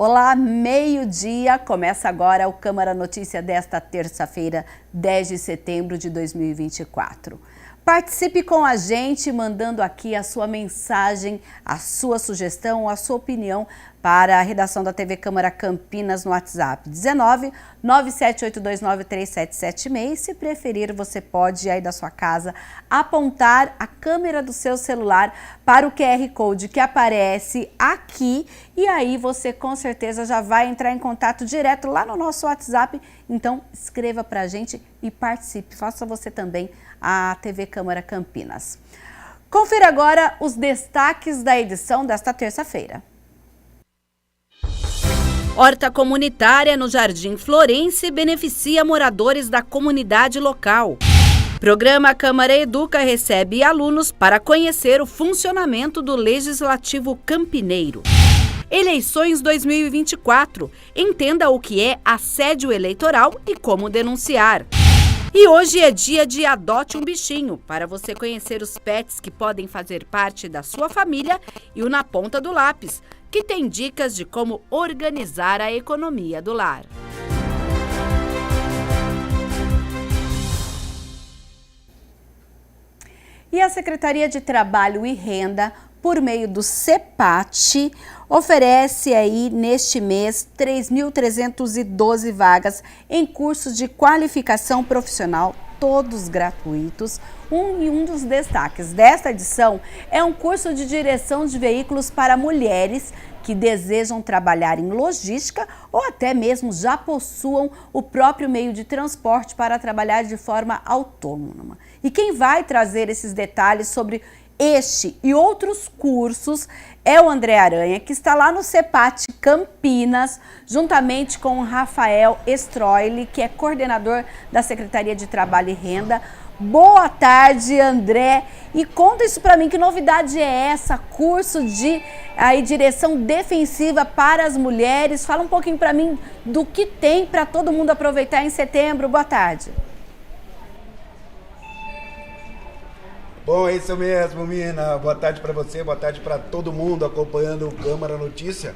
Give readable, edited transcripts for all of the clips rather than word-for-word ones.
Olá, meio-dia, começa agora o Câmara Notícia desta terça-feira, 10 de setembro de 2024. Participe com a gente, mandando aqui a sua mensagem, a sua sugestão, a sua opinião para a redação da TV Câmara Campinas no WhatsApp 19 97829 3776. Se preferir, você pode aí da sua casa apontar a câmera do seu celular para o QR Code que aparece aqui e aí você com certeza já vai entrar em contato direto lá no nosso WhatsApp. Então escreva para a gente e participe, faça você também a TV Câmara Campinas. Confira agora os destaques da edição desta terça-feira. Horta comunitária no Jardim Florense beneficia moradores da comunidade local. Programa Câmara Educa recebe alunos para conhecer o funcionamento do Legislativo Campineiro. Eleições 2024. Entenda o que é assédio eleitoral e como denunciar. E hoje é dia de Adote um Bichinho, para você conhecer os pets que podem fazer parte da sua família e o Na Ponta do Lápis, que tem dicas de como organizar a economia do lar. E a Secretaria de Trabalho e Renda, por meio do CEPAT, oferece aí neste mês 3.312 vagas em cursos de qualificação profissional, todos gratuitos. Um dos destaques desta edição é um curso de direção de veículos para mulheres que desejam trabalhar em logística ou até mesmo já possuam o próprio meio de transporte para trabalhar de forma autônoma. E quem vai trazer esses detalhes sobre este e outros cursos é o André Aranha, que está lá no CEPAT Campinas, juntamente com o Rafael Stroili, que é coordenador da Secretaria de Trabalho e Renda. Boa tarde, André. E conta isso para mim, que novidade é essa? Curso de direção defensiva para as mulheres. Fala um pouquinho para mim do que tem para todo mundo aproveitar em setembro. Boa tarde. Bom, é isso mesmo, Mina. Boa tarde para você, boa tarde para todo mundo acompanhando o Câmara Notícia.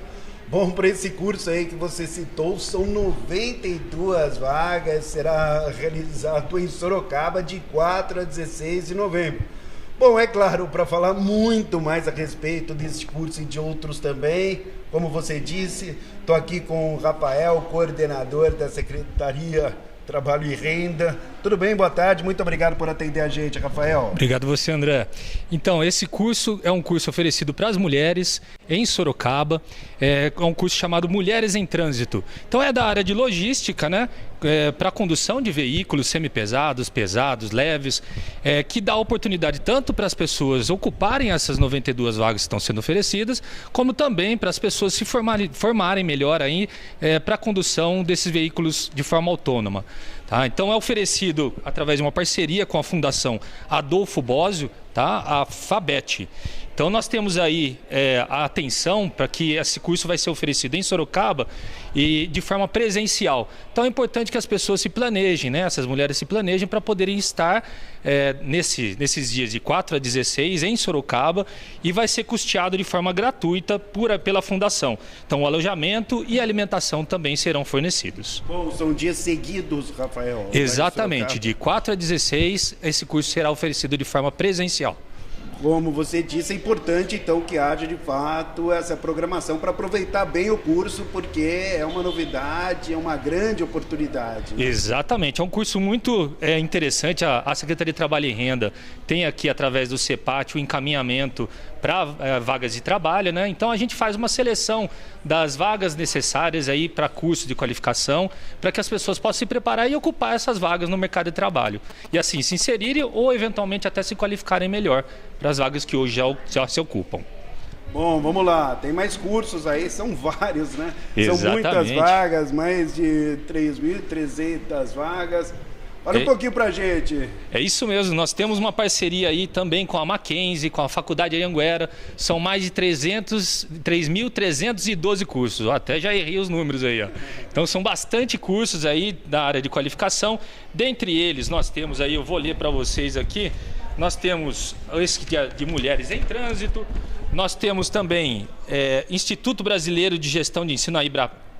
Bom, para esse curso aí que você citou, são 92 vagas, será realizado em Sorocaba de 4 a 16 de novembro. Bom, é claro, para falar muito mais a respeito desse curso e de outros também, como você disse, estou aqui com o Rafael, coordenador da Secretaria Trabalho e Renda. Tudo bem? Boa tarde. Muito obrigado por atender a gente, Rafael. Obrigado você, André. Então, esse curso é um curso oferecido para as mulheres em Sorocaba. É um curso chamado Mulheres em Trânsito. Então, é da área de logística, né? Para a condução de veículos semipesados, pesados, leves, que dá oportunidade tanto para as pessoas ocuparem essas 92 vagas que estão sendo oferecidas, como também para as pessoas se formarem melhor aí para a condução desses veículos de forma autônoma. Tá? Então é oferecido através de uma parceria com a Fundação Adolfo Bósio, tá? A FABET. Então nós temos aí a atenção para que esse curso vai ser oferecido em Sorocaba e de forma presencial. Então é importante que as pessoas se planejem, né? Essas mulheres se planejem para poderem estar nesses dias de 4 a 16 em Sorocaba e vai ser custeado de forma gratuita pela Fundação. Então o alojamento e a alimentação também serão fornecidos. Bom, são dias seguidos, Rafael. Exatamente, de 4 a 16 esse curso será oferecido de forma presencial. Como você disse, é importante então que haja de fato essa programação para aproveitar bem o curso, porque é uma novidade, é uma grande oportunidade. Né? Exatamente, é um curso muito interessante. A Secretaria de Trabalho e Renda tem aqui, através do CEPAT, o encaminhamento para vagas de trabalho, né? Então a gente faz uma seleção das vagas necessárias aí para curso de qualificação, para que as pessoas possam se preparar e ocupar essas vagas no mercado de trabalho. E assim, se inserirem ou eventualmente até se qualificarem melhor para as vagas que hoje já se ocupam. Bom, vamos lá, tem mais cursos aí, são vários, né? Exatamente. São muitas vagas, mais de 3.300 vagas. Fala um pouquinho pra gente. É isso mesmo, nós temos uma parceria aí também com a Mackenzie, com a Faculdade Anhanguera. São mais de 3.312 cursos, até já errei os números aí. Ó. Então são bastante cursos aí da área de qualificação. Dentre eles nós temos aí, eu vou ler para vocês aqui, nós temos esse de mulheres em trânsito, Nós temos também Instituto Brasileiro de Gestão de Ensino, a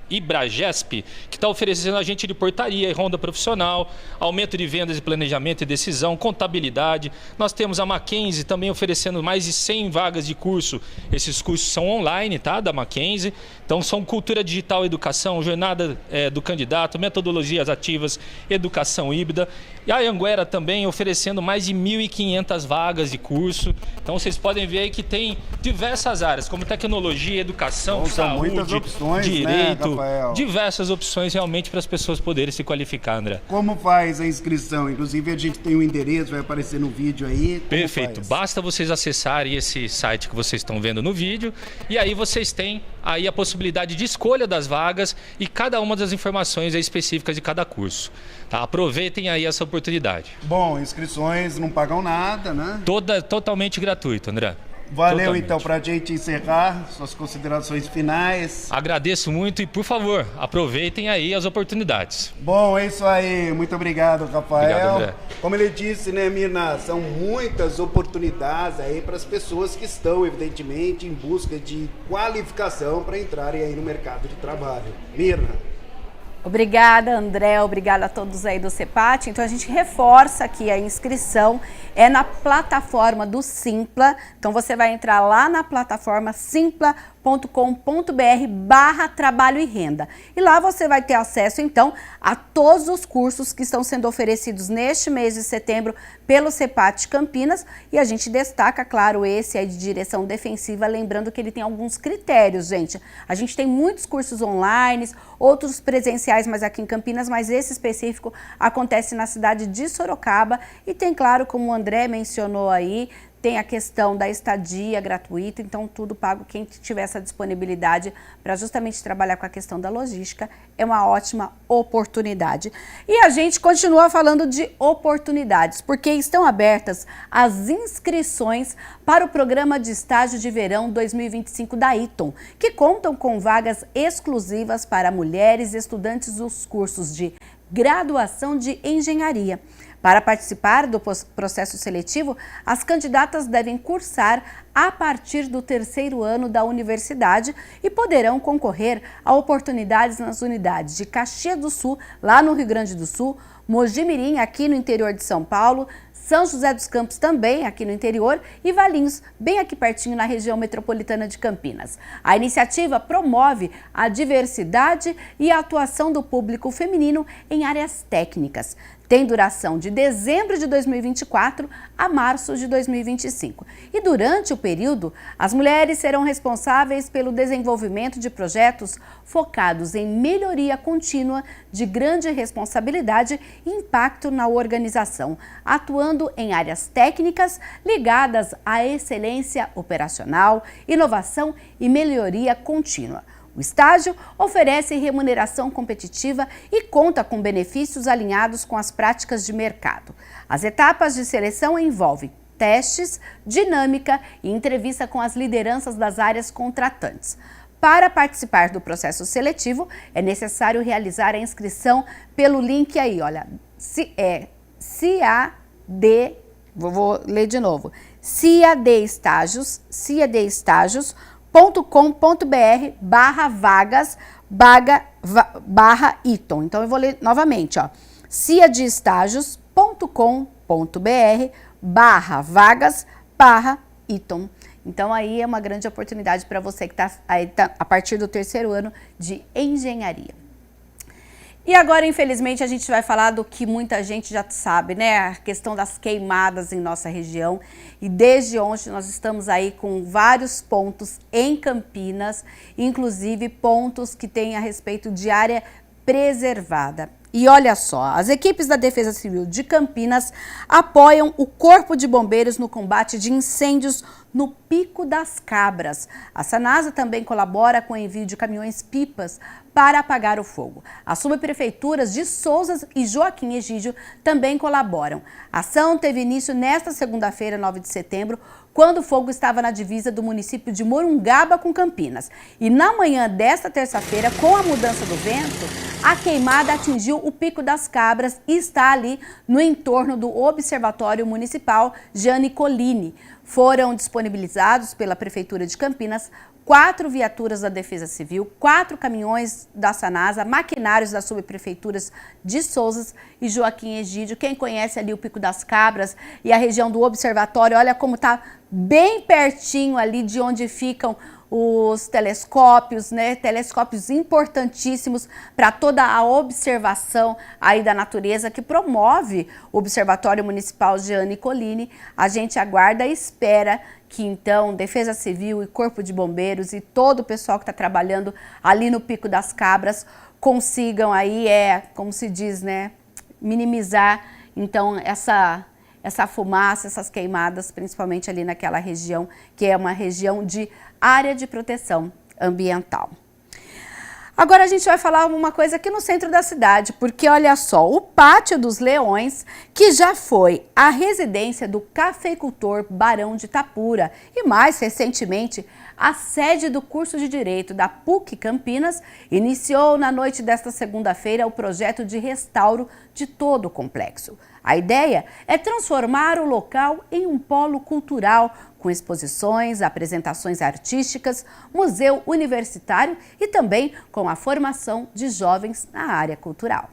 IBRAGESP, que está oferecendo agente de portaria e ronda profissional, aumento de vendas e planejamento e decisão, contabilidade. Nós temos a Mackenzie também oferecendo mais de 100 vagas de curso. Esses cursos são online, tá? Da Mackenzie. Então são cultura digital, educação, jornada do candidato, metodologias ativas, educação híbrida. E a Anhanguera também oferecendo mais de 1.500 vagas de curso. Então vocês podem ver aí que tem diversas áreas, como tecnologia, educação, saúde, muitas opções, direito, né, Rafael? Diversas opções realmente para as pessoas poderem se qualificar, André. Como faz a inscrição? Inclusive a gente tem o endereço, vai aparecer no vídeo aí. Perfeito. Basta vocês acessarem esse site que vocês estão vendo no vídeo e aí vocês têm aí a possibilidade de escolha das vagas e cada uma das informações específicas de cada curso. Tá? Aproveitem aí essa oportunidade. Bom, inscrições não pagam nada, né? Totalmente gratuito, André. Valeu, Totalmente. então, para a gente encerrar, suas considerações finais. Agradeço muito e, por favor, aproveitem aí as oportunidades. Bom, é isso aí. Muito obrigado, Rafael. Obrigado, André. Como ele disse, né, Mirna, são muitas oportunidades aí para as pessoas que estão, evidentemente, em busca de qualificação para entrarem aí no mercado de trabalho. Mirna. Obrigada, André. Obrigada a todos aí do CEPAT. Então, a gente reforça que a inscrição é na plataforma do Simpla. Então, você vai entrar lá na plataforma simpla.com.br/trabalho e renda. E lá você vai ter acesso, então, a todos os cursos que estão sendo oferecidos neste mês de setembro pelo CEPAT Campinas. E a gente destaca, claro, esse aí de direção defensiva, lembrando que ele tem alguns critérios, gente. A gente tem muitos cursos online, outros presenciais, mas aqui em Campinas, mas esse específico acontece na cidade de Sorocaba. E tem, claro, como o André mencionou aí, tem a questão da estadia gratuita, então tudo pago. Quem tiver essa disponibilidade para justamente trabalhar com a questão da logística é uma ótima oportunidade. E a gente continua falando de oportunidades, porque estão abertas as inscrições para o programa de estágio de verão 2025 da Eaton, que contam com vagas exclusivas para mulheres estudantes dos cursos de graduação de engenharia. Para participar do processo seletivo, as candidatas devem cursar a partir do 3º ano da universidade e poderão concorrer a oportunidades nas unidades de Caxias do Sul, lá no Rio Grande do Sul, Mogi Mirim, aqui no interior de São Paulo, São José dos Campos também, aqui no interior, e Valinhos, bem aqui pertinho na região metropolitana de Campinas. A iniciativa promove a diversidade e a atuação do público feminino em áreas técnicas. Tem duração de dezembro de 2024 a março de 2025. E durante o período, as mulheres serão responsáveis pelo desenvolvimento de projetos focados em melhoria contínua de grande responsabilidade e impacto na organização, atuando em áreas técnicas ligadas à excelência operacional, inovação e melhoria contínua. O estágio oferece remuneração competitiva e conta com benefícios alinhados com as práticas de mercado. As etapas de seleção envolvem testes, dinâmica e entrevista com as lideranças das áreas contratantes. Para participar do processo seletivo, é necessário realizar a inscrição pelo link aí, olha, vou ler de novo, ciadestagios.com.br/vagas/Eaton. Então eu vou ler novamente, ó, ciadestagios.com.br/vagas/Eaton. Então aí é uma grande oportunidade para você que está a partir do 3º ano de engenharia. E agora, infelizmente, a gente vai falar do que muita gente já sabe, né? A questão das queimadas em nossa região. E desde ontem nós estamos aí com vários pontos em Campinas, inclusive pontos que têm a respeito de área preservada. E olha só, as equipes da Defesa Civil de Campinas apoiam o Corpo de Bombeiros no combate de incêndios no Pico das Cabras. A Sanasa também colabora com o envio de caminhões-pipas para apagar o fogo. As subprefeituras de Souza e Joaquim Egídio também colaboram. A ação teve início nesta segunda-feira, 9 de setembro, quando o fogo estava na divisa do município de Morungaba com Campinas. E na manhã desta terça-feira, com a mudança do vento, a queimada atingiu o Pico das Cabras e está ali no entorno do Observatório Municipal Jeane Colini. Foram disponibilizados pela Prefeitura de Campinas 4 viaturas da Defesa Civil, 4 caminhões da Sanasa, maquinários das subprefeituras de Souza e Joaquim Egídio. Quem conhece ali o Pico das Cabras e a região do Observatório, olha como está bem pertinho ali de onde ficam os telescópios, né? Telescópios importantíssimos para toda a observação aí da natureza que promove o Observatório Municipal Jeane Colini. A gente aguarda e espera que então Defesa Civil e Corpo de Bombeiros e todo o pessoal que está trabalhando ali no Pico das Cabras consigam aí, como se diz, né, minimizar então essa fumaça, essas queimadas, principalmente ali naquela região que é uma região de área de proteção ambiental. Agora a gente vai falar uma coisa aqui no centro da cidade, porque olha só, o Pátio dos Leões, que já foi a residência do cafeicultor Barão de Itapura e mais recentemente a sede do curso de Direito da PUC Campinas, iniciou na noite desta segunda-feira o projeto de restauro de todo o complexo. A ideia é transformar o local em um polo cultural, com exposições, apresentações artísticas, museu universitário e também com a formação de jovens na área cultural.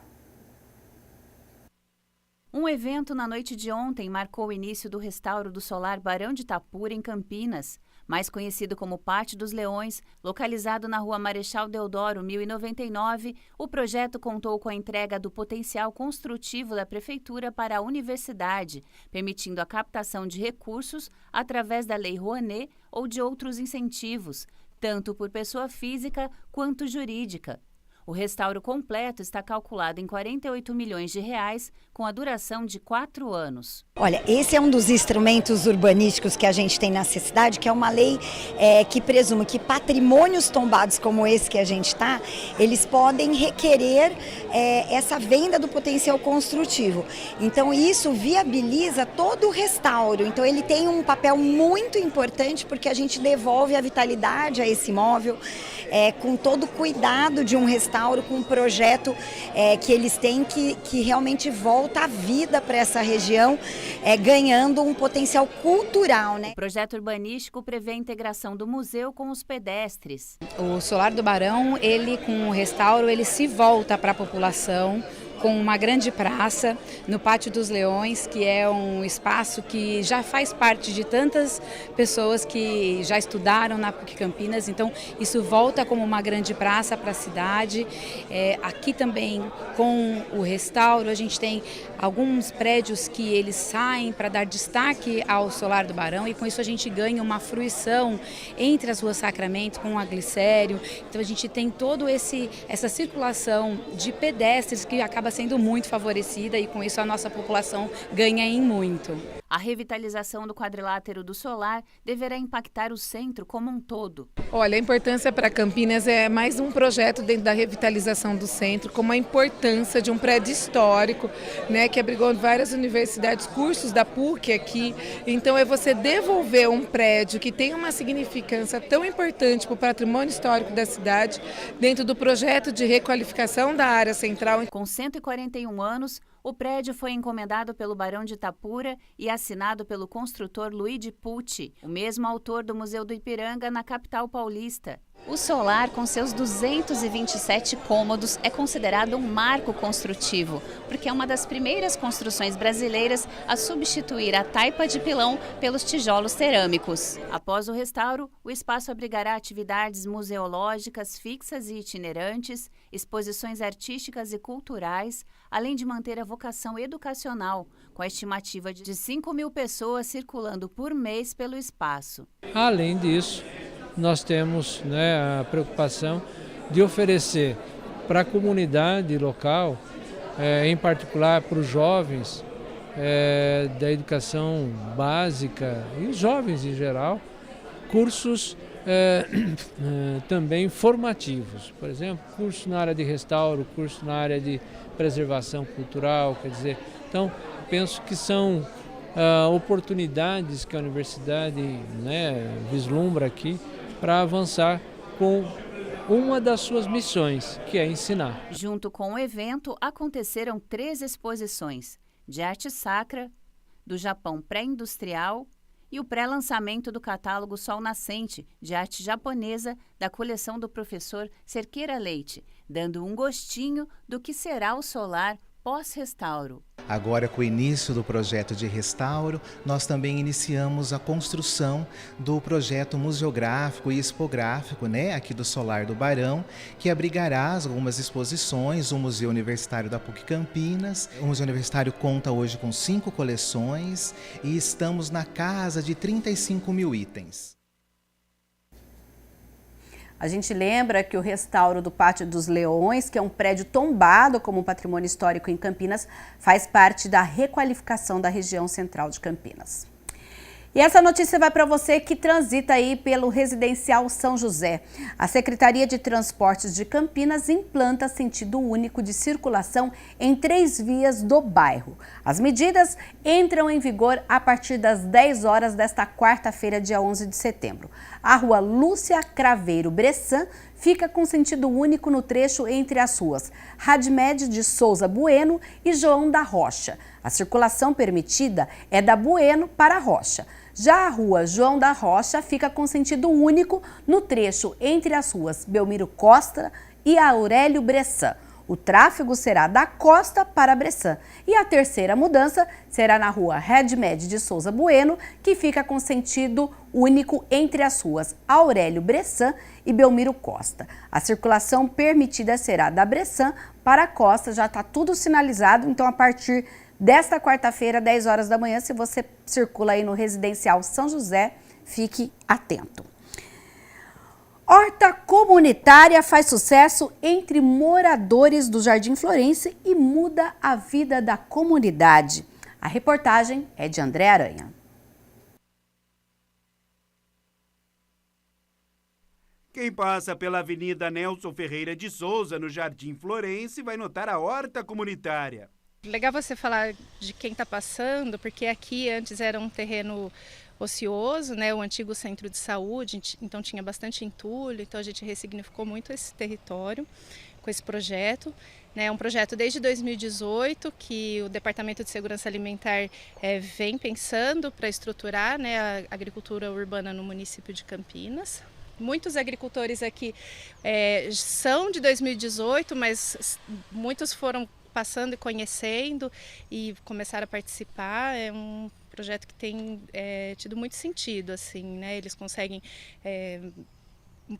Um evento na noite de ontem marcou o início do restauro do Solar Barão de Itapura, em Campinas. Mais conhecido como Pátio dos Leões, localizado na Rua Marechal Deodoro, 1099, o projeto contou com a entrega do potencial construtivo da Prefeitura para a universidade, permitindo a captação de recursos através da Lei Rouanet ou de outros incentivos, tanto por pessoa física quanto jurídica. O restauro completo está calculado em R$ 48 milhões, com a duração de 4 anos. Olha, esse é um dos instrumentos urbanísticos que a gente tem na cidade, que é uma lei que presume que patrimônios tombados como esse que a gente está, eles podem requerer essa venda do potencial construtivo. Então isso viabiliza todo o restauro. Então ele tem um papel muito importante porque a gente devolve a vitalidade a esse imóvel com todo o cuidado de um restauro, com um projeto que eles têm que realmente volta a vida para essa região, ganhando um potencial cultural, né? O projeto urbanístico prevê a integração do museu com os pedestres. O Solar do Barão, ele com o restauro, ele se volta para a população, com uma grande praça no Pátio dos Leões, que é um espaço que já faz parte de tantas pessoas que já estudaram na PUC Campinas, então isso volta como uma grande praça para a cidade. Aqui também com o restauro a gente tem alguns prédios que eles saem para dar destaque ao Solar do Barão e com isso a gente ganha uma fruição entre as ruas Sacramento com a Glicério, então a gente tem todo essa circulação de pedestres que acaba sendo muito favorecida e com isso a nossa população ganha em muito. A revitalização do quadrilátero do Solar deverá impactar o centro como um todo. Olha, a importância para Campinas é mais um projeto dentro da revitalização do centro, como a importância de um prédio histórico, né, que abrigou várias universidades, cursos da PUC aqui. Então é você devolver um prédio que tem uma significância tão importante para o patrimônio histórico da cidade dentro do projeto de requalificação da área central. Com 141 anos, o prédio foi encomendado pelo Barão de Itapura e assinado pelo construtor Luigi Pucci, o mesmo autor do Museu do Ipiranga na capital paulista. O Solar, com seus 227 cômodos, é considerado um marco construtivo, porque é uma das primeiras construções brasileiras a substituir a taipa de pilão pelos tijolos cerâmicos. Após o restauro, o espaço abrigará atividades museológicas fixas e itinerantes, exposições artísticas e culturais, além de manter a vocação educacional, com a estimativa de 5.000 pessoas circulando por mês pelo espaço. Além disso, nós temos a preocupação de oferecer para a comunidade local, em particular para os jovens da educação básica e os jovens em geral, cursos também formativos. Por exemplo, curso na área de restauro, curso na área de preservação cultural, quer dizer, então penso que são oportunidades que a universidade, né, vislumbra aqui para avançar com uma das suas missões, que é ensinar. Junto com o evento, aconteceram 3 exposições de arte sacra, do Japão pré-industrial e o pré-lançamento do catálogo Sol Nascente, de arte japonesa, da coleção do professor Cerqueira Leite, dando um gostinho do que será o solar pós-restauro. Agora, com o início do projeto de restauro, nós também iniciamos a construção do projeto museográfico e expográfico, né, aqui do Solar do Barão, que abrigará algumas exposições, o Museu Universitário da PUC Campinas. O Museu Universitário conta hoje com 5 coleções e estamos na casa de 35 mil itens. A gente lembra que o restauro do Pátio dos Leões, que é um prédio tombado como patrimônio histórico em Campinas, faz parte da requalificação da região central de Campinas. E essa notícia vai para você que transita aí pelo Residencial São José. A Secretaria de Transportes de Campinas implanta sentido único de circulação em 3 vias do bairro. As medidas entram em vigor a partir das 10 horas desta quarta-feira, dia 11 de setembro. A rua Lúcia Craveiro Bressan fica com sentido único no trecho entre as ruas Radmed de Souza Bueno e João da Rocha. A circulação permitida é da Bueno para a Rocha. Já a rua João da Rocha fica com sentido único no trecho entre as ruas Belmiro Costa e Aurélio Bressan. O tráfego será da Costa para Bressan. E a terceira mudança será na rua Redmed de Souza Bueno, que fica com sentido único entre as ruas Aurélio Bressan e Belmiro Costa. A circulação permitida será da Bressan para a Costa, já está tudo sinalizado, então a partir desta quarta-feira, 10 horas da manhã, se você circula aí no Residencial São José, fique atento. Horta comunitária faz sucesso entre moradores do Jardim Florense e muda a vida da comunidade. A reportagem é de André Aranha. Quem passa pela Avenida Nelson Ferreira de Souza, no Jardim Florense, vai notar a horta comunitária. Legal você falar de quem está passando, porque aqui antes era um terreno ocioso, né, o antigo centro de saúde, então tinha bastante entulho, então a gente ressignificou muito esse território com esse projeto. É um projeto desde 2018 que o Departamento de Segurança Alimentar vem pensando para estruturar, né, a agricultura urbana no município de Campinas. Muitos agricultores aqui são de 2018, mas muitos foram passando e conhecendo e começaram a participar. É um projeto que tem tido muito sentido, assim, né? Eles conseguem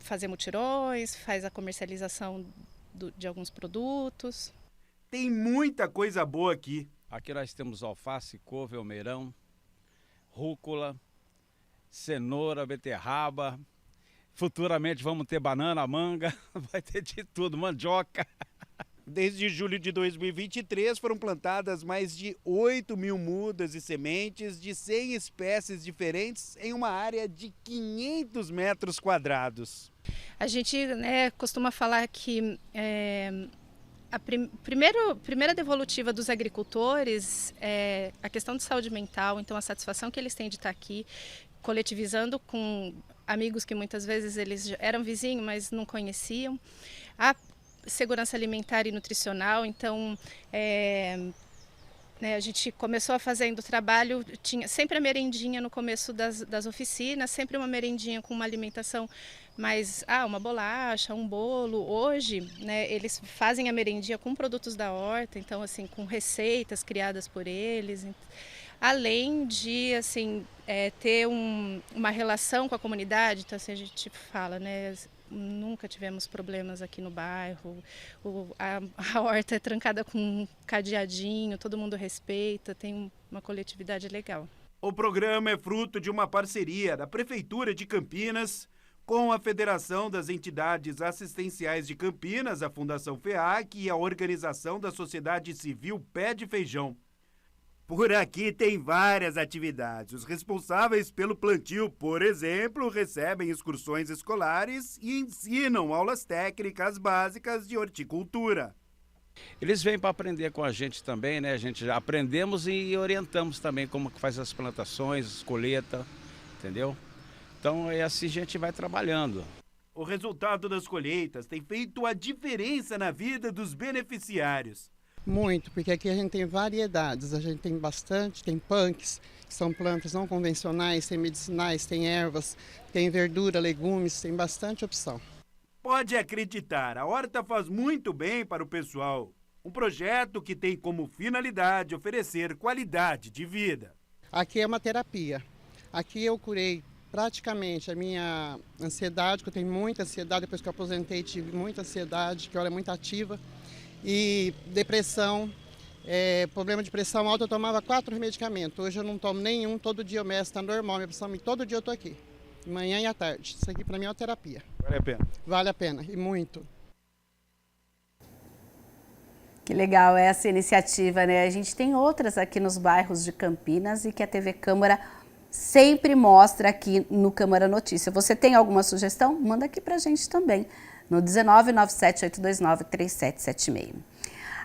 fazer mutirões, faz a comercialização de alguns produtos. Tem muita coisa boa aqui. Aqui nós temos alface, couve, almeirão, rúcula, cenoura, beterraba. Futuramente vamos ter banana, manga, vai ter de tudo, mandioca. Desde julho de 2023 foram plantadas mais de 8 mil mudas e sementes de 100 espécies diferentes em uma área de 500 metros quadrados. A gente costuma falar que a primeira devolutiva dos agricultores é a questão de saúde mental, então a satisfação que eles têm de estar aqui, coletivizando com amigos que muitas vezes eles eram vizinhos, mas não conheciam. A segurança alimentar e nutricional, então a gente começou fazendo trabalho, tinha sempre a merendinha no começo das oficinas, sempre uma merendinha com uma alimentação mais, uma bolacha, um bolo. Hoje, né, eles fazem a merendinha com produtos da horta, então assim, com receitas criadas por eles, além de assim, ter uma relação com a comunidade, então assim, a gente fala, né, nunca tivemos problemas aqui no bairro, a horta é trancada com um cadeadinho, todo mundo respeita, tem uma coletividade legal. O programa é fruto de uma parceria da Prefeitura de Campinas com a Federação das Entidades Assistenciais de Campinas, a Fundação FEAC e a Organização da Sociedade Civil Pé de Feijão. Por aqui tem várias atividades. Os responsáveis pelo plantio, por exemplo, recebem excursões escolares e ensinam aulas técnicas básicas de horticultura. Eles vêm para aprender com a gente também, né? A gente já aprendemos e orientamos também como que faz as plantações, colheita, entendeu? Então é assim a gente vai trabalhando. O resultado das colheitas tem feito a diferença na vida dos beneficiários. Muito, porque aqui a gente tem variedades, a gente tem bastante, tem punks, que são plantas não convencionais, tem medicinais, tem ervas, tem verdura, legumes, tem bastante opção. Pode acreditar, a horta faz muito bem para o pessoal. Um projeto que tem como finalidade oferecer qualidade de vida. Aqui é uma terapia. Aqui eu curei praticamente a minha ansiedade, que eu tenho muita ansiedade, depois que eu aposentei tive muita ansiedade, que eu era muito ativa. E depressão, problema de pressão alta, eu tomava 4 medicamentos. Hoje eu não tomo nenhum, todo dia o meu está normal, minha pressão, todo dia eu estou aqui. De manhã e à tarde. Isso aqui para mim é uma terapia. Vale a pena? Vale a pena, e muito. Que legal essa iniciativa, né? A gente tem outras aqui nos bairros de Campinas e que a TV Câmara sempre mostra aqui no Câmara Notícia. Você tem alguma sugestão? Manda aqui pra gente também, no 19978293776.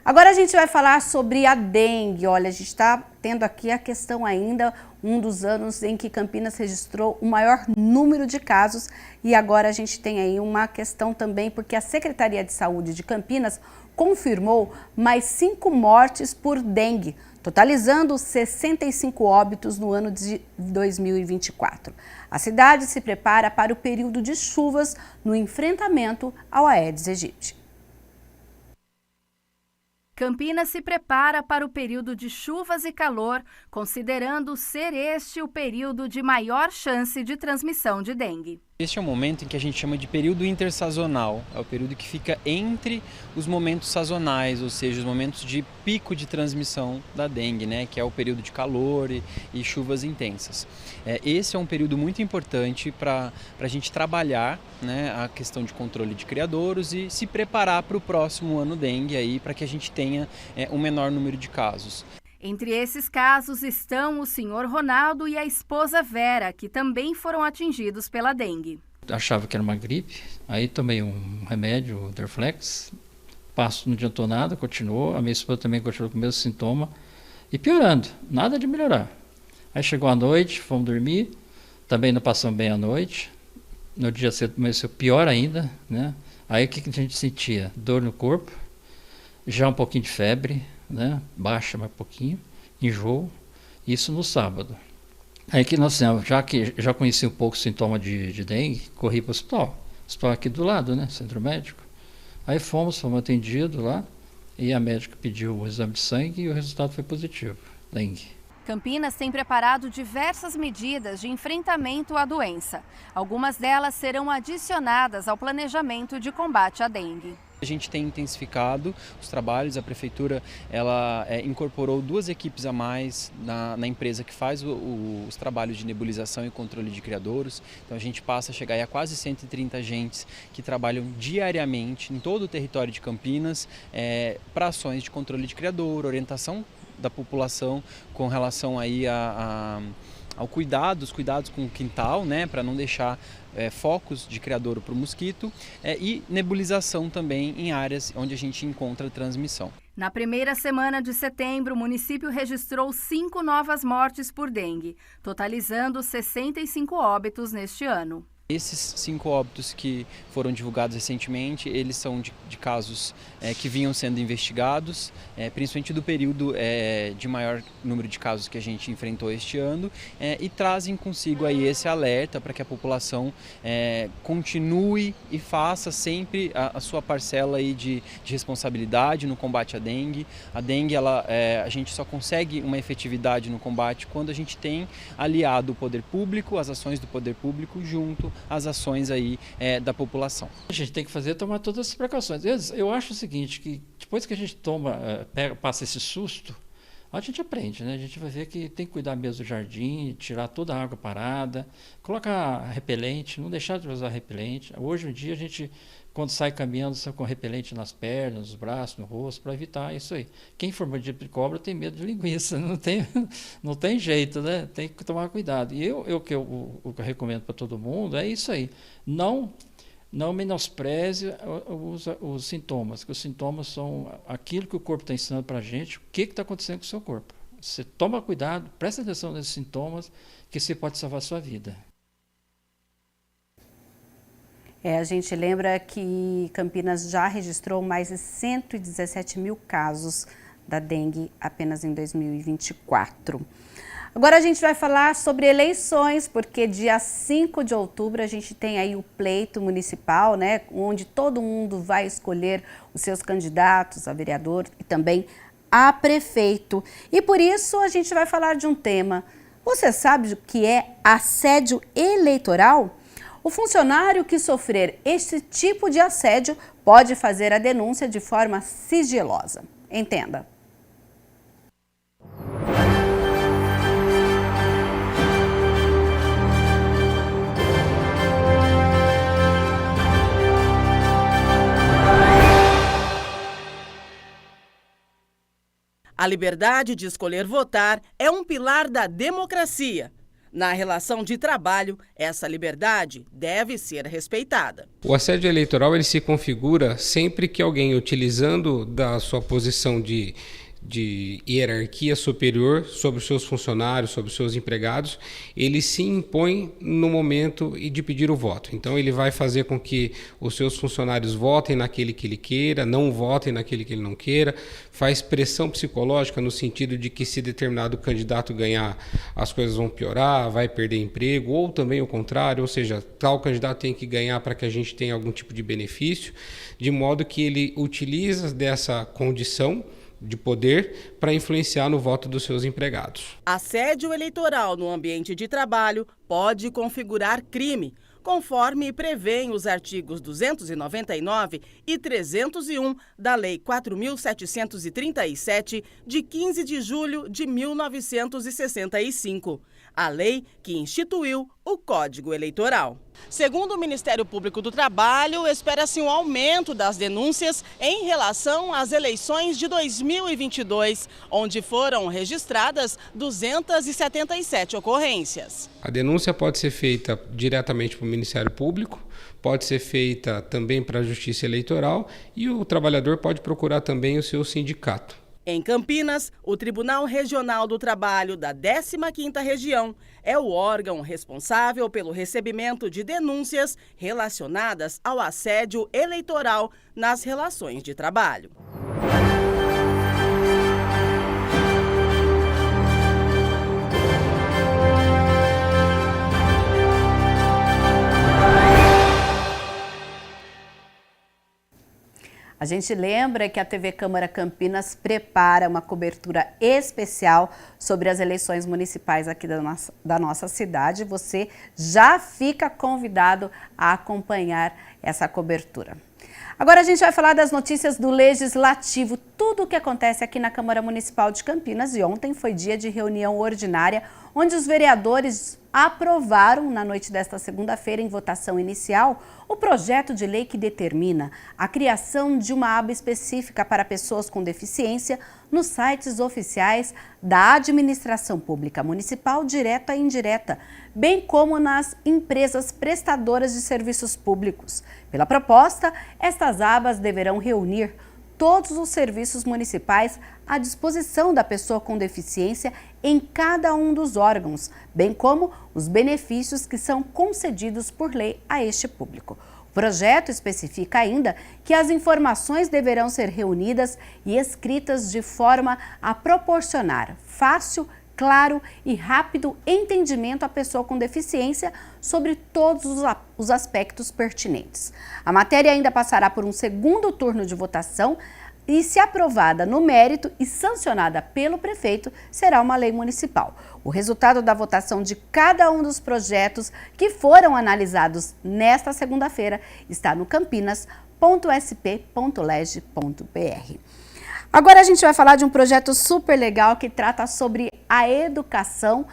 Agora a gente vai falar sobre a dengue. Olha, a gente está tendo aqui a questão ainda, um dos anos em que Campinas registrou o maior número de casos e agora a gente tem aí uma questão também porque a Secretaria de Saúde de Campinas confirmou mais 5 mortes por dengue, totalizando 65 óbitos no ano de 2024. A cidade se prepara para o período de chuvas no enfrentamento ao Aedes aegypti. Campinas se prepara para o período de chuvas e calor, considerando ser este o período de maior chance de transmissão de dengue. Este é o momento em que a gente chama de período intersazonal, é o período que fica entre os momentos sazonais, ou seja, os momentos de pico de transmissão da dengue, né, que é o período de calor e chuvas intensas. Esse é um período muito importante para a gente trabalhar, né, a questão de controle de criadouros e se preparar para o próximo ano dengue aí, para que a gente tenha um menor número de casos. Entre esses casos estão o senhor Ronaldo e a esposa Vera, que também foram atingidos pela dengue. Achava que era uma gripe, aí tomei um remédio, o Dorflex, passo, não adiantou nada, continuou, a minha esposa também continuou com o mesmo sintoma e piorando, nada de melhorar. Aí chegou a noite, fomos dormir, também não passamos bem a noite, no dia cedo começou pior ainda, né? Aí o que a gente sentia? Dor no corpo, já um pouquinho de febre, né? Baixa mais um pouquinho, enjoo, isso no sábado. Aí que nós temos, já que já conheci um pouco o sintoma de dengue, corri para o hospital aqui do lado, né? Centro médico. Aí fomos atendidos lá e a médica pediu o exame de sangue e o resultado foi positivo, dengue. Campinas tem preparado diversas medidas de enfrentamento à doença. Algumas delas serão adicionadas ao planejamento de combate à dengue. A gente tem intensificado os trabalhos, a prefeitura ela incorporou 2 equipes a mais na empresa que faz os trabalhos de nebulização e controle de criadouros. Então a gente passa a chegar a quase 130 agentes que trabalham diariamente em todo o território de Campinas para ações de controle de criadouro, orientação da população com relação aí ao cuidados com o quintal, né, para não deixar focos de criadouro para o mosquito e nebulização também em áreas onde a gente encontra transmissão. Na primeira semana de setembro, o município registrou 5 novas mortes por dengue, totalizando 65 óbitos neste ano. Esses 5 óbitos que foram divulgados recentemente, eles são de casos que vinham sendo investigados, principalmente do período de maior número de casos que a gente enfrentou este ano, e trazem consigo aí esse alerta para que a população continue e faça sempre a sua parcela aí de responsabilidade no combate à dengue. A dengue, a gente só consegue uma efetividade no combate quando a gente tem aliado o poder público, as ações do poder público junto as ações aí da população. A gente tem que tomar todas as precauções. Eu acho o seguinte, que depois que a gente passa esse susto, a gente aprende, né? A gente vai ver que tem que cuidar mesmo do jardim, tirar toda a água parada, colocar repelente, não deixar de usar repelente. Hoje em dia a gente quando sai caminhando, sai com repelente nas pernas, nos braços, no rosto, para evitar isso aí. Quem for mordido de cobra tem medo de linguiça, não tem jeito, né? Tem que tomar cuidado. E o que eu recomendo para todo mundo é isso aí. Não menospreze os sintomas, que os sintomas são aquilo que o corpo está ensinando para a gente, o que está acontecendo com o seu corpo. Você toma cuidado, presta atenção nesses sintomas, que você pode salvar a sua vida. A gente lembra que Campinas já registrou mais de 117 mil casos da dengue apenas em 2024. Agora a gente vai falar sobre eleições, porque dia 5 de outubro a gente tem aí o pleito municipal, né, onde todo mundo vai escolher os seus candidatos a vereador e também a prefeito. E por isso a gente vai falar de um tema. Você sabe o que é assédio eleitoral? O funcionário que sofrer esse tipo de assédio pode fazer a denúncia de forma sigilosa. Entenda. A liberdade de escolher votar é um pilar da democracia. Na relação de trabalho, essa liberdade deve ser respeitada. O assédio eleitoral ele se configura sempre que alguém, utilizando da sua posição de hierarquia superior sobre os seus funcionários, sobre os seus empregados, ele se impõe no momento de pedir o voto. Então ele vai fazer com que os seus funcionários votem naquele que ele queira, não votem naquele que ele não queira, faz pressão psicológica no sentido de que se determinado candidato ganhar, as coisas vão piorar, vai perder emprego, ou também o contrário, ou seja, tal candidato tem que ganhar para que a gente tenha algum tipo de benefício, de modo que ele utiliza dessa condição de poder para influenciar no voto dos seus empregados. Assédio eleitoral no ambiente de trabalho pode configurar crime, conforme prevêem os artigos 299 e 301 da Lei 4.737, de 15 de julho de 1965. A lei que instituiu o Código Eleitoral. Segundo o Ministério Público do Trabalho, espera-se um aumento das denúncias em relação às eleições de 2022, onde foram registradas 277 ocorrências. A denúncia pode ser feita diretamente para o Ministério Público, pode ser feita também para a Justiça Eleitoral e o trabalhador pode procurar também o seu sindicato. Em Campinas, o Tribunal Regional do Trabalho da 15ª Região é o órgão responsável pelo recebimento de denúncias relacionadas ao assédio eleitoral nas relações de trabalho. A gente lembra que a TV Câmara Campinas prepara uma cobertura especial sobre as eleições municipais aqui da nossa cidade. Você já fica convidado a acompanhar essa cobertura. Agora a gente vai falar das notícias do Legislativo, tudo o que acontece aqui na Câmara Municipal de Campinas. E ontem foi dia de reunião ordinária, onde os vereadores aprovaram, na noite desta segunda-feira, em votação inicial, o projeto de lei que determina a criação de uma aba específica para pessoas com deficiência nos sites oficiais da Administração Pública Municipal, direta e indireta, bem como nas empresas prestadoras de serviços públicos. Pela proposta, estas abas deverão reunir todos os serviços municipais à disposição da pessoa com deficiência em cada um dos órgãos, bem como os benefícios que são concedidos por lei a este público. O projeto especifica ainda que as informações deverão ser reunidas e escritas de forma a proporcionar fácil, claro e rápido entendimento à pessoa com deficiência sobre todos os aspectos pertinentes. A matéria ainda passará por um segundo turno de votação e, se aprovada no mérito e sancionada pelo prefeito, será uma lei municipal. O resultado da votação de cada um dos projetos que foram analisados nesta segunda-feira está no campinas.sp.leg.br. Agora a gente vai falar de um projeto super legal que trata sobre a educação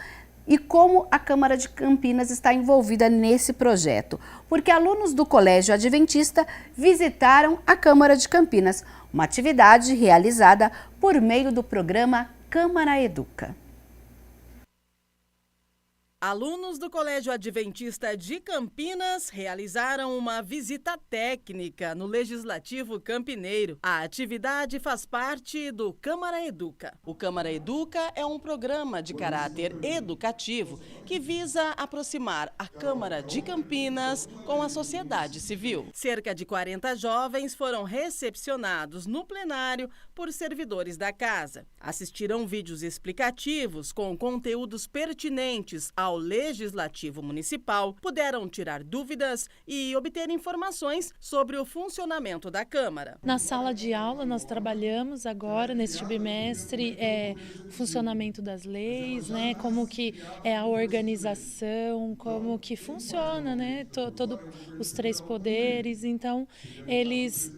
e como a Câmara de Campinas está envolvida nesse projeto. Porque alunos do Colégio Adventista visitaram a Câmara de Campinas, uma atividade realizada por meio do programa Câmara Educa. Alunos do Colégio Adventista de Campinas realizaram uma visita técnica no Legislativo Campineiro. A atividade faz parte do Câmara Educa. O Câmara Educa é um programa de caráter educativo que visa aproximar a Câmara de Campinas com a sociedade civil. Cerca de 40 jovens foram recepcionados no plenário por servidores da casa. Assistiram vídeos explicativos com conteúdos pertinentes ao Legislativo Municipal, puderam tirar dúvidas e obter informações sobre o funcionamento da Câmara. Na sala de aula nós trabalhamos agora, neste bimestre, o funcionamento das leis, né, como que é a organização, como que funciona, né, todos os 3 poderes. Então, eles,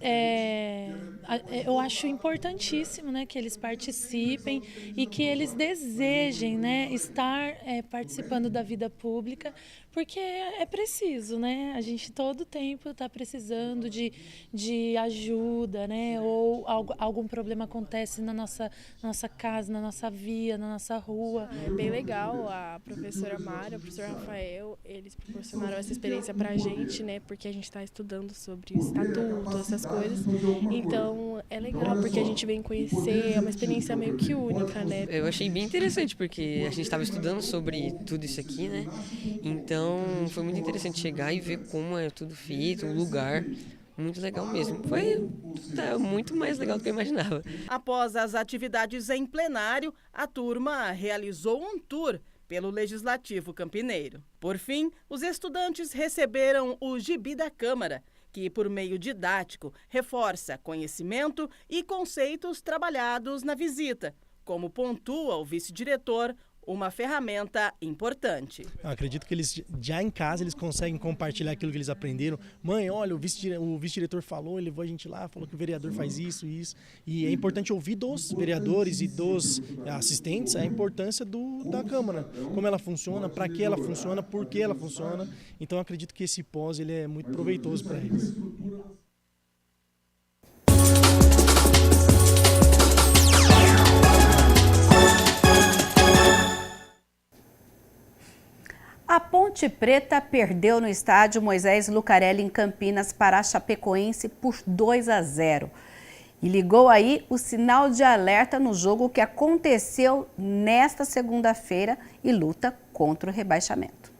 eu acho importantíssimo, né, que eles participem e que eles desejem, né, estar participando da vida pública, porque é preciso, né? A gente todo tempo está precisando de ajuda, né? Ou algum problema acontece na nossa casa, na nossa via, na nossa rua. É bem legal, a professora Mara, o professor Rafael, eles proporcionaram essa experiência para a gente, né? Porque a gente está estudando sobre o estatuto, essas coisas. Então, é legal, porque a gente vem conhecer, é uma experiência meio que única, né? Eu achei bem interessante, porque a gente estava estudando sobre tudo isso aqui, né? Então, foi muito interessante chegar e ver como é tudo feito, o lugar. Muito legal mesmo. Foi muito mais legal do que eu imaginava. Após as atividades em plenário, a turma realizou um tour pelo Legislativo Campineiro. Por fim, os estudantes receberam o Gibi da Câmara, que, por meio didático, reforça conhecimento e conceitos trabalhados na visita, como pontua o vice-diretor, uma ferramenta importante. Eu acredito que eles, já em casa, eles conseguem compartilhar aquilo que eles aprenderam. Mãe, olha, o vice-diretor falou, ele levou a gente lá, falou que o vereador faz isso e isso. E é importante ouvir dos vereadores e dos assistentes a importância da Câmara. Como ela funciona, para que ela funciona, por que ela funciona. Então, eu acredito que esse pós ele é muito proveitoso para eles. A Ponte Preta perdeu no estádio Moisés Lucarelli, em Campinas, para a Chapecoense por 2-0. E ligou aí o sinal de alerta no jogo que aconteceu nesta segunda-feira e luta contra o rebaixamento.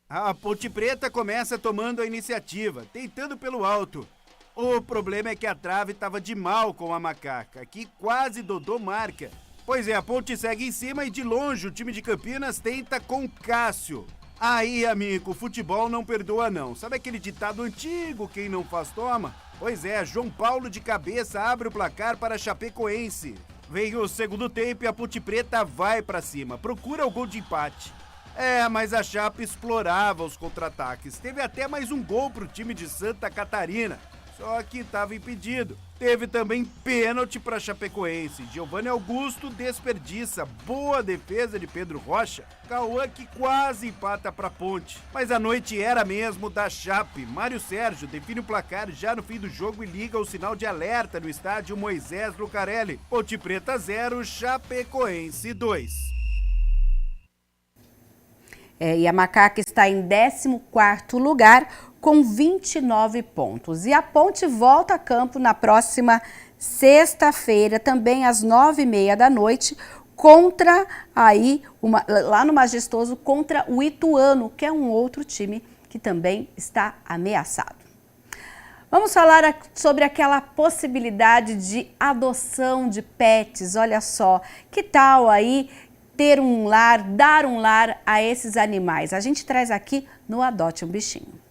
A Ponte Preta começa tomando a iniciativa, tentando pelo alto. O problema é que a trave estava de mal com a macaca, que quase Dodô marca. Pois é, a Ponte segue em cima e de longe o time de Campinas tenta com Cássio. Aí, amigo, o futebol não perdoa não. Sabe aquele ditado antigo, quem não faz toma? Pois é, João Paulo de cabeça abre o placar para a Chapecoense. Vem o segundo tempo e a Ponte Preta vai para cima, procura o gol de empate. Mas a Chape explorava os contra-ataques. Teve até mais um gol pro time de Santa Catarina, só que estava impedido. Teve também pênalti para Chapecoense. Giovanni Augusto desperdiça. Boa defesa de Pedro Rocha. Cauã que quase empata para Ponte. Mas a noite era mesmo da Chape. Mário Sérgio define o placar já no fim do jogo e liga o sinal de alerta no estádio Moisés Lucarelli. Ponte Preta 0, Chapecoense 2. E a Macaca está em 14º lugar com 29 pontos. E a Ponte volta a campo na próxima sexta-feira, também às 9h30 da noite, contra lá no Majestoso, contra o Ituano, que é um outro time que também está ameaçado. Vamos falar sobre aquela possibilidade de adoção de pets. Olha só, que tal aí ter um lar, dar um lar a esses animais? A gente traz aqui no Adote um Bichinho.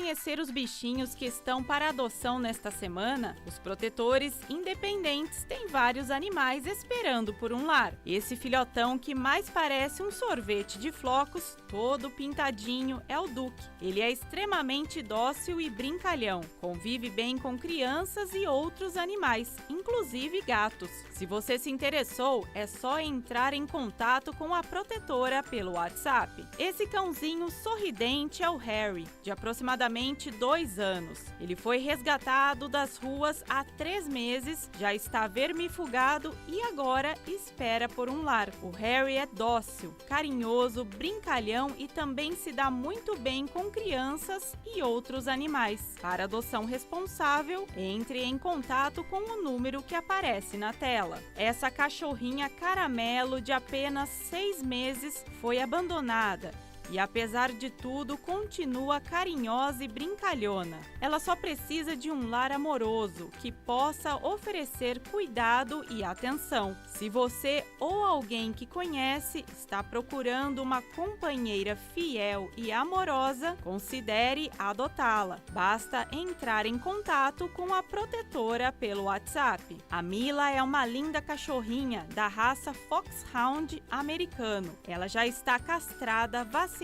conhecer os bichinhos que estão para adoção nesta semana, os protetores independentes têm vários animais esperando por um lar. Esse filhotão que mais parece um sorvete de flocos, todo pintadinho, é o Duque. Ele é extremamente dócil e brincalhão, convive bem com crianças e outros animais, inclusive gatos. Se você se interessou, é só entrar em contato com a protetora pelo WhatsApp. Esse cãozinho sorridente é o Harry, de aproximadamente 2 anos. Ele foi resgatado das ruas há 3 meses, já está vermifugado e agora espera por um lar. O Harry é dócil, carinhoso, brincalhão e também se dá muito bem com crianças e outros animais. Para adoção responsável, entre em contato com o número que aparece na tela. Essa cachorrinha caramelo de apenas 6 meses foi abandonada e, apesar de tudo, continua carinhosa e brincalhona. Ela só precisa de um lar amoroso que possa oferecer cuidado e atenção. Se você ou alguém que conhece está procurando uma companheira fiel e amorosa, considere adotá-la. Basta entrar em contato com a protetora pelo WhatsApp. A Mila é uma linda cachorrinha da raça Foxhound americano. Ela já está castrada, vacinada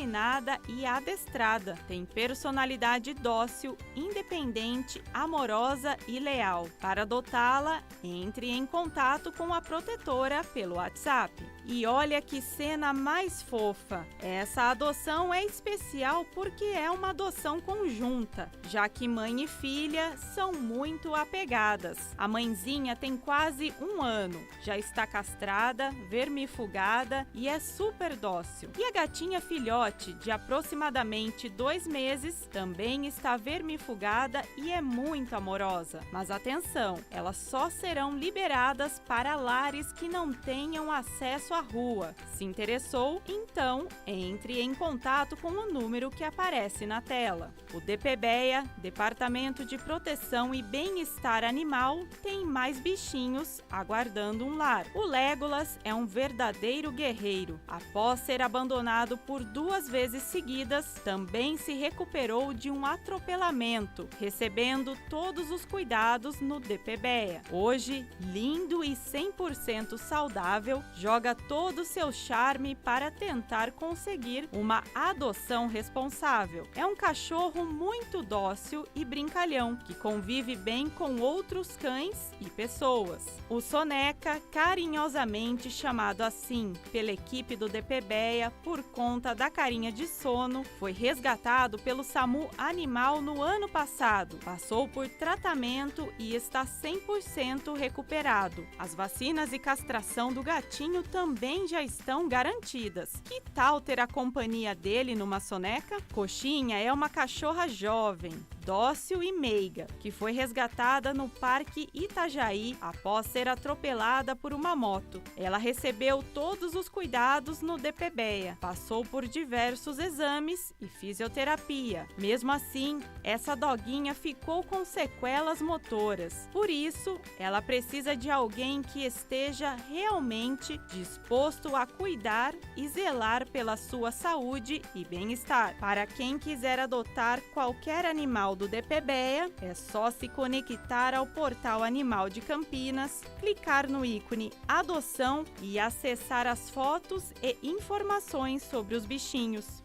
e adestrada. Tem personalidade dócil, independente, amorosa e leal. Para adotá-la, entre em contato com a protetora pelo WhatsApp. E olha que cena mais fofa! Essa adoção é especial porque é uma adoção conjunta, já que mãe e filha são muito apegadas. A mãezinha tem quase 1 ano, já está castrada, vermifugada e é super dócil. E a gatinha filhote, de aproximadamente 2 meses, também está vermifugada e é muito amorosa. Mas atenção, elas só serão liberadas para lares que não tenham acesso à rua. Se interessou? Então, entre em contato com o número que aparece na tela. O DPBEA, Departamento de Proteção e Bem-Estar Animal, tem mais bichinhos aguardando um lar. O Legolas é um verdadeiro guerreiro. Após ser abandonado por 2 vezes seguidas, também se recuperou de um atropelamento, recebendo todos os cuidados no DPBEA. Hoje, lindo e 100% saudável, joga todo o seu charme para tentar conseguir uma adoção responsável. É um cachorro muito dócil e brincalhão, que convive bem com outros cães e pessoas. O Soneca, carinhosamente chamado assim pela equipe do DPBEA por conta da carinha de sono, foi resgatado pelo SAMU Animal no ano passado. Passou por tratamento e está 100% recuperado. As vacinas e castração do gatinho também já estão garantidas. Que tal ter a companhia dele numa soneca? Coxinha é uma cachorra jovem, dócil e meiga, que foi resgatada no Parque Itajaí após ser atropelada por uma moto. Ela recebeu todos os cuidados no DPBEA, passou por diversos exames e fisioterapia. Mesmo assim, essa doguinha ficou com sequelas motoras. Por isso, ela precisa de alguém que esteja realmente disposto a cuidar e zelar pela sua saúde e bem-estar. Para quem quiser adotar qualquer animal do DPBEA, é só se conectar ao Portal Animal de Campinas, clicar no ícone Adoção e acessar as fotos e informações sobre os bichinhos.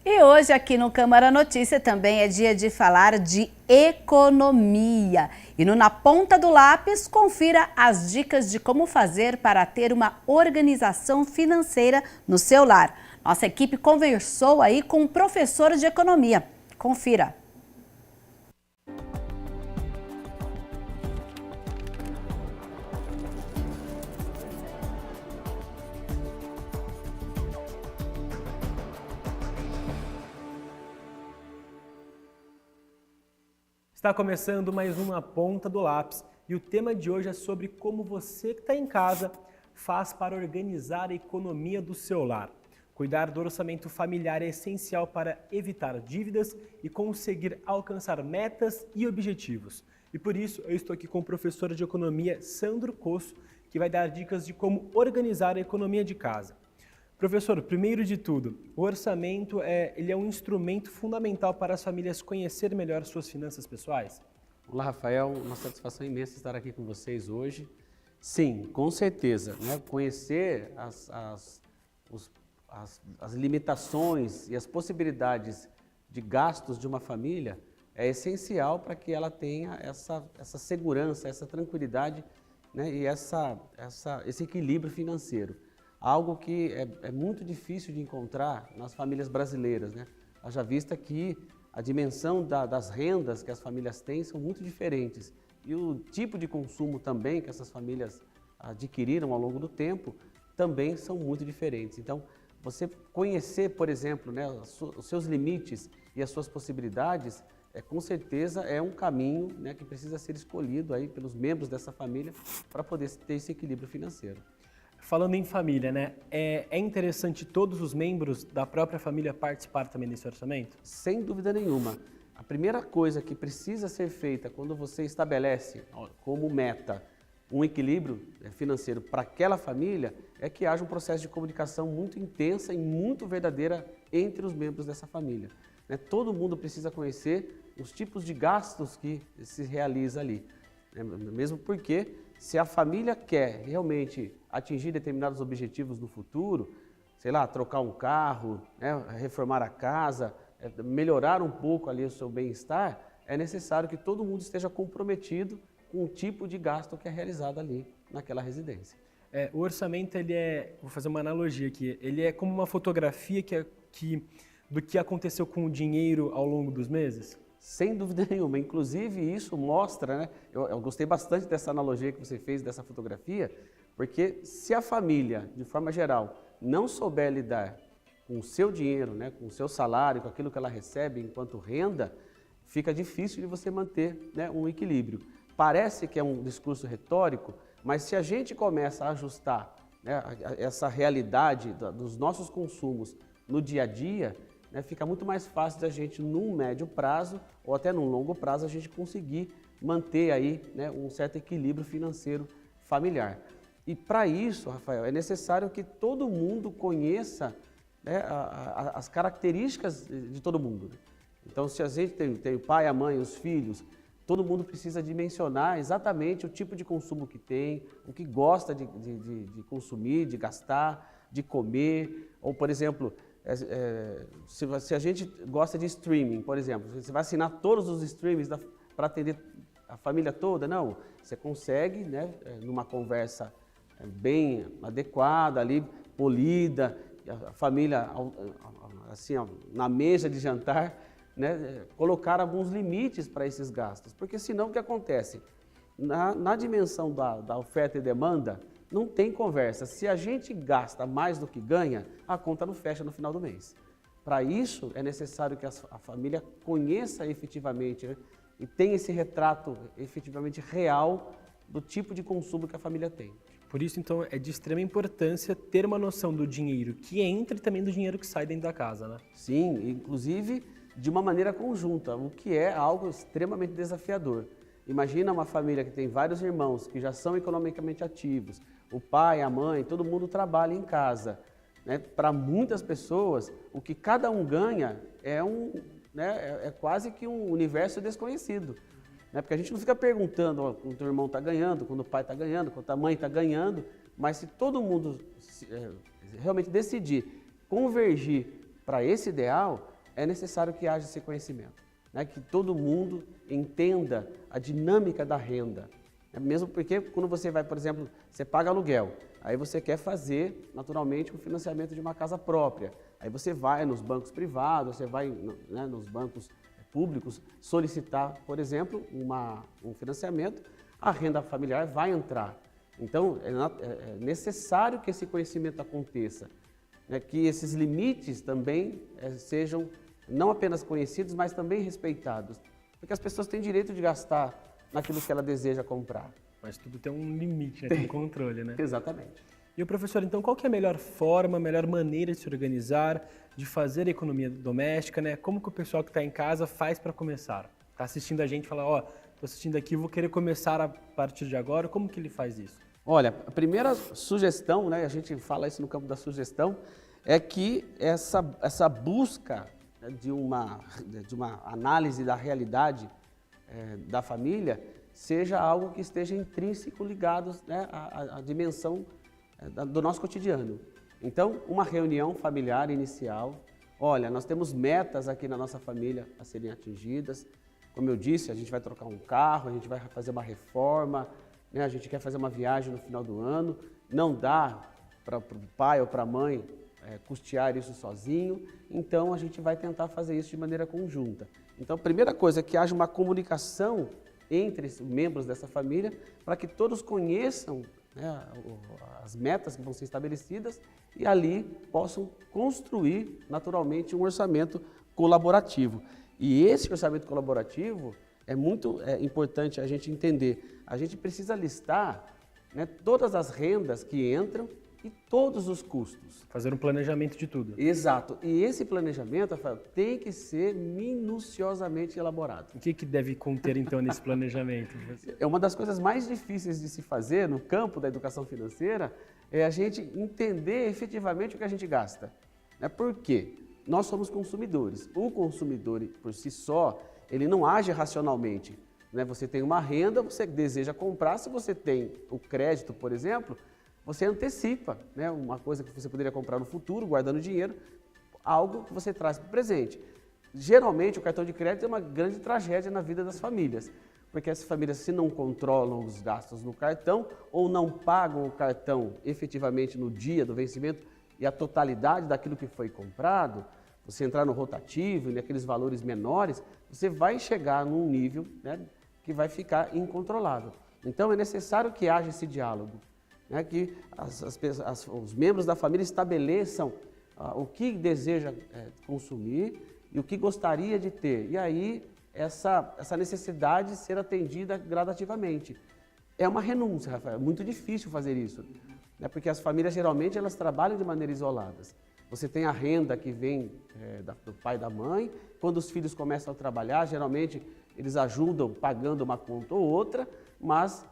E hoje aqui no Câmara Notícia também é dia de falar de economia. E no Na Ponta do Lápis, confira as dicas de como fazer para ter uma organização financeira no seu lar. Nossa equipe conversou aí com um professor de economia. Confira. Está começando mais uma Ponta do Lápis e o tema de hoje é sobre como você que está em casa faz para organizar a economia do seu lar. Cuidar do orçamento familiar é essencial para evitar dívidas e conseguir alcançar metas e objetivos. E por isso eu estou aqui com o professor de economia Sandro Cosso, que vai dar dicas de como organizar a economia de casa. Professor, primeiro de tudo, o orçamento ele é um instrumento fundamental para as famílias conhecer melhor suas finanças pessoais? Olá, Rafael, uma satisfação imensa estar aqui com vocês hoje. Sim, com certeza, né? Conhecer as limitações e as possibilidades de gastos de uma família é essencial para que ela tenha essa segurança, essa tranquilidade, né? E esse equilíbrio financeiro. Algo que é muito difícil de encontrar nas famílias brasileiras, né? Haja vista que a dimensão das rendas que as famílias têm são muito diferentes e o tipo de consumo também que essas famílias adquiriram ao longo do tempo também são muito diferentes. Então, você conhecer, por exemplo, né, os seus limites e as suas possibilidades, com certeza é um caminho, né, que precisa ser escolhido aí pelos membros dessa família para poder ter esse equilíbrio financeiro. Falando em família, né? É interessante todos os membros da própria família participar também desse orçamento? Sem dúvida nenhuma. A primeira coisa que precisa ser feita quando você estabelece como meta um equilíbrio financeiro para aquela família é que haja um processo de comunicação muito intensa e muito verdadeira entre os membros dessa família. Todo mundo precisa conhecer os tipos de gastos que se realiza ali. Mesmo porque, se a família quer realmente atingir determinados objetivos no futuro, sei lá, trocar um carro, né, reformar a casa, melhorar um pouco ali o seu bem-estar, é necessário que todo mundo esteja comprometido com o tipo de gasto que é realizado ali naquela residência. O orçamento, vou fazer uma analogia aqui, ele é como uma fotografia do que aconteceu com o dinheiro ao longo dos meses? Sem dúvida nenhuma, inclusive isso mostra, né? Eu gostei bastante dessa analogia que você fez, dessa fotografia, porque se a família, de forma geral, não souber lidar com o seu dinheiro, né, com o seu salário, com aquilo que ela recebe enquanto renda, fica difícil de você manter, né, um equilíbrio. Parece que é um discurso retórico, mas se a gente começa a ajustar, né, essa realidade dos nossos consumos no dia a dia, né, fica muito mais fácil da gente, num médio prazo ou até num longo prazo, a gente conseguir manter aí, né, um certo equilíbrio financeiro familiar. E para isso, Rafael, é necessário que todo mundo conheça, né, as características de todo mundo. Então, se a gente tem o pai, a mãe, os filhos, todo mundo precisa dimensionar exatamente o tipo de consumo que tem, o que gosta de consumir, de gastar, de comer. Ou, por exemplo, se a gente gosta de streaming, por exemplo, você vai assinar todos os streamings para atender a família toda? Não, você consegue, né, numa conversa bem adequada, ali, polida, a família assim, na mesa de jantar, né, colocar alguns limites para esses gastos, porque senão o que acontece? Na dimensão da oferta e demanda, não tem conversa. Se a gente gasta mais do que ganha, a conta não fecha no final do mês. Para isso, é necessário que a família conheça efetivamente, né, e tenha esse retrato efetivamente real do tipo de consumo que a família tem. Por isso, então, é de extrema importância ter uma noção do dinheiro que entra e também do dinheiro que sai dentro da casa, né? Sim, inclusive de uma maneira conjunta, o que é algo extremamente desafiador. Imagina uma família que tem vários irmãos que já são economicamente ativos, o pai, a mãe, todo mundo trabalha em casa, né? Para muitas pessoas, o que cada um ganha é quase que um universo desconhecido. Porque a gente não fica perguntando quando o irmão está ganhando, quando o pai está ganhando, quando a mãe está ganhando, mas se todo mundo realmente decidir convergir para esse ideal, é necessário que haja esse conhecimento, né? Que todo mundo entenda a dinâmica da renda. Mesmo porque quando você vai, por exemplo, você paga aluguel, aí você quer fazer naturalmente o financiamento de uma casa própria, aí você vai nos bancos privados, você vai, né, nos bancos públicos solicitar, por exemplo, um financiamento, a renda familiar vai entrar. Então, é necessário que esse conhecimento aconteça, né, que esses limites também sejam não apenas conhecidos, mas também respeitados. Porque as pessoas têm direito de gastar naquilo que ela deseja comprar. Mas tudo tem um limite, né? Tem um controle, né? Exatamente. E o professor, então, qual que é a melhor forma, a melhor maneira de se organizar, de fazer a economia doméstica, né? Como que o pessoal que está em casa faz para começar? Está assistindo a gente e fala, ó, estou assistindo aqui, vou querer começar a partir de agora. Como que ele faz isso? Olha, a primeira sugestão, né, a gente fala isso no campo da sugestão, é que essa busca de uma análise da realidade da família seja algo que esteja intrínseco ligado, né, à dimensão do nosso cotidiano. Então, uma reunião familiar inicial, olha, nós temos metas aqui na nossa família a serem atingidas. Como eu disse, a gente vai trocar um carro, a gente vai fazer uma reforma, né, a gente quer fazer uma viagem no final do ano. Não dá para o pai ou para a mãe custear isso sozinho, então a gente vai tentar fazer isso de maneira conjunta. Então, a primeira coisa é que haja uma comunicação entre os membros dessa família para que todos conheçam, né, as metas que vão ser estabelecidas e ali possam construir naturalmente um orçamento colaborativo. E esse orçamento colaborativo é muito importante a gente entender. A gente precisa listar, né, todas as rendas que entram e todos os custos. Fazer um planejamento de tudo. Exato. E esse planejamento, Rafael, tem que ser minuciosamente elaborado. O que deve conter, então, nesse planejamento? É uma das coisas mais difíceis de se fazer no campo da educação financeira, é a gente entender efetivamente o que a gente gasta. Por quê? Nós somos consumidores. O consumidor, por si só, ele não age racionalmente. Você tem uma renda, você deseja comprar. Se você tem o crédito, por exemplo, você antecipa, né, uma coisa que você poderia comprar no futuro, guardando dinheiro, algo que você traz para o presente. Geralmente, o cartão de crédito é uma grande tragédia na vida das famílias, porque as famílias, se não controlam os gastos no cartão ou não pagam o cartão efetivamente no dia do vencimento e a totalidade daquilo que foi comprado, você entrar no rotativo e naqueles valores menores, você vai chegar num nível, né, que vai ficar incontrolável. Então, é necessário que haja esse diálogo, né, que os membros da família estabeleçam o que deseja consumir e o que gostaria de ter. E aí, essa necessidade ser atendida gradativamente. É uma renúncia, Rafael, é muito difícil fazer isso, né, porque as famílias, geralmente, elas trabalham de maneira isoladas. Você tem a renda que vem do pai e da mãe. Quando os filhos começam a trabalhar, geralmente, eles ajudam pagando uma conta ou outra, mas,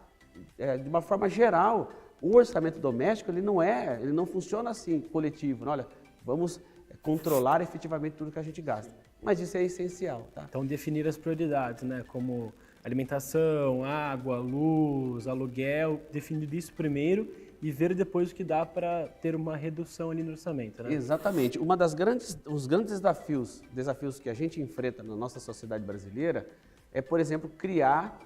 de uma forma geral, o orçamento doméstico, ele não funciona assim, coletivo. Olha, vamos controlar efetivamente tudo que a gente gasta. Mas isso é essencial, tá? Então, definir as prioridades, né? Como alimentação, água, luz, aluguel, definir isso primeiro e ver depois o que dá para ter uma redução ali no orçamento, né? Exatamente. Os grandes desafios que a gente enfrenta na nossa sociedade brasileira é, por exemplo, criar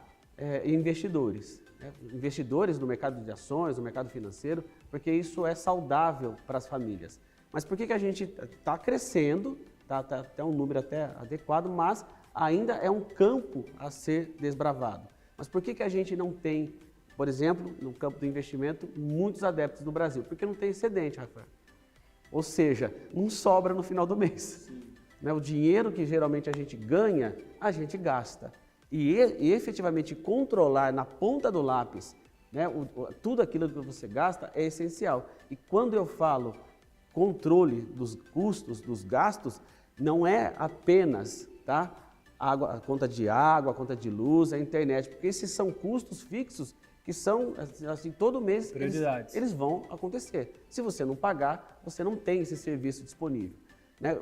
investidores. Investidores no mercado de ações, no mercado financeiro, porque isso é saudável para as famílias. Mas por que a gente está crescendo, tá até um número até adequado, mas ainda é um campo a ser desbravado. Mas por que a gente não tem, por exemplo, no campo do investimento, muitos adeptos no Brasil? Porque não tem excedente, Rafael. Ou seja, não sobra no final do mês. O dinheiro que geralmente a gente ganha, a gente gasta. E efetivamente controlar na ponta do lápis, né, tudo aquilo que você gasta é essencial. E quando eu falo controle dos custos, dos gastos, não é apenas, tá, a conta de água, a conta de luz, a internet, porque esses são custos fixos que são, assim, todo mês eles vão acontecer. Se você não pagar, você não tem esse serviço disponível.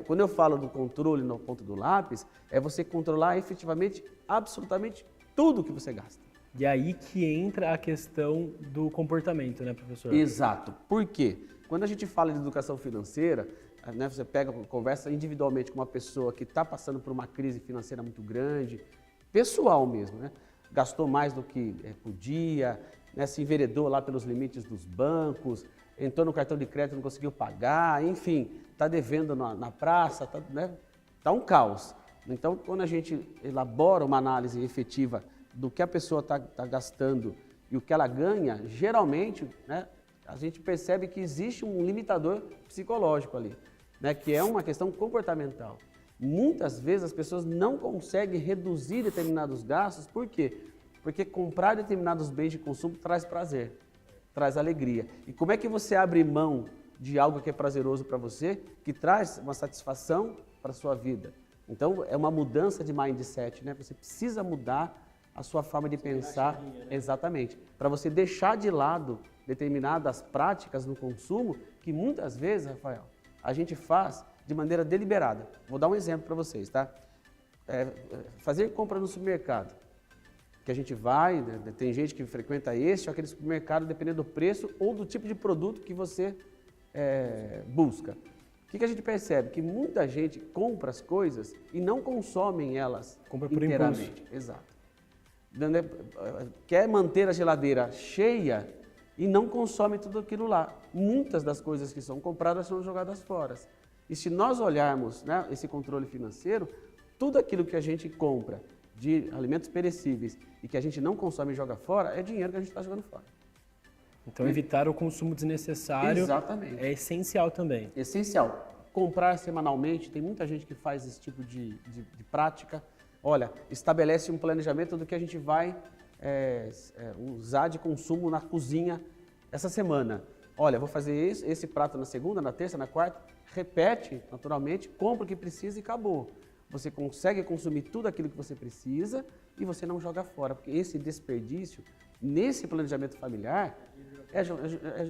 Quando eu falo do controle na ponta do lápis, é você controlar efetivamente, absolutamente tudo que você gasta. E aí que entra a questão do comportamento, né, professor? Exato. Por quê? Quando a gente fala de educação financeira, né, você conversa individualmente com uma pessoa que está passando por uma crise financeira muito grande, pessoal mesmo, né? Gastou mais do que podia, né, se enveredou lá pelos limites dos bancos, entrou no cartão de crédito, não conseguiu pagar, enfim, está devendo na praça, tá um caos. Então, quando a gente elabora uma análise efetiva do que a pessoa está gastando e o que ela ganha, geralmente, né, a gente percebe que existe um limitador psicológico ali, né, que é uma questão comportamental. Muitas vezes as pessoas não conseguem reduzir determinados gastos, por quê? Porque comprar determinados bens de consumo traz prazer. traz alegria. E como é que você abre mão de algo que é prazeroso para você, que traz uma satisfação para a sua vida? Então, é uma mudança de mindset, né? Você precisa mudar a sua forma de pensar, exatamente, para você deixar de lado determinadas práticas no consumo que muitas vezes, Rafael, a gente faz de maneira deliberada. Vou dar um exemplo para vocês, tá? Fazer compra no supermercado, que a gente vai, né, tem gente que frequenta esse ou aquele supermercado, dependendo do preço ou do tipo de produto que você busca. O que a gente percebe? Que muita gente compra as coisas e não consomem elas compra por inteiramente. Impulso. Exato. Quer manter a geladeira cheia e não consome tudo aquilo lá. Muitas das coisas que são compradas são jogadas fora. E se nós olharmos, né, esse controle financeiro, tudo aquilo que a gente compra de alimentos perecíveis e que a gente não consome e joga fora, é dinheiro que a gente está jogando fora. Então, evitar o consumo desnecessário. Exatamente. É essencial também. Essencial. Comprar semanalmente, tem muita gente que faz esse tipo de prática. Olha, estabelece um planejamento do que a gente vai usar de consumo na cozinha essa semana. Olha, vou fazer esse prato na segunda, na terça, na quarta. Repete, naturalmente, compra o que precisa e acabou. Você consegue consumir tudo aquilo que você precisa e você não joga fora. Porque esse desperdício, nesse planejamento familiar, é